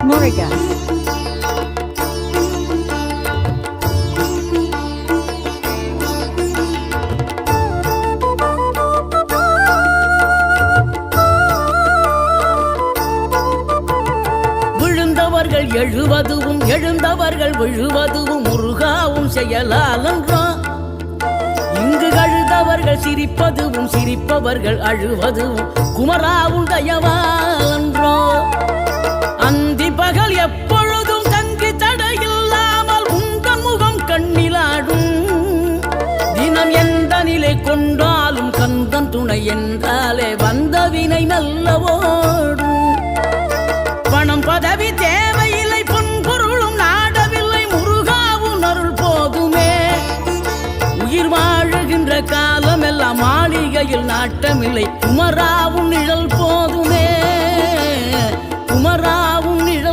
Moriga. விழுந்தவர்கள் எழுவதுவும் எழுந்தவர்கள் விழுவதுவும் முருகாவும் செயலாலன்றோ. இங்கு அழுதவர்கள் சிரிப்பதுவும் சிரிப்பவர்கள் அழுவதுவும் குமராவும் தயவாலன்றோ. அந்தி பகல் எப்பொழுதும் தங்கி தடையில்லாமல் உங்கள் முகம் கண்ணிலாடும். தினம் எந்த நிலை கொண்டாலும் கந்தன் துணை என்றாலே வந்த வினை நல்லவோடும். பணம் பதவி தேவையில்லை பொன்பொருளும் நாடவில்லை முருகாவும் அருள் போதுமே. உயிர் வாழுகின்ற காலம் எல்லாம் மாளிகையில் நாட்டமில்லை குமராவும் நிழல்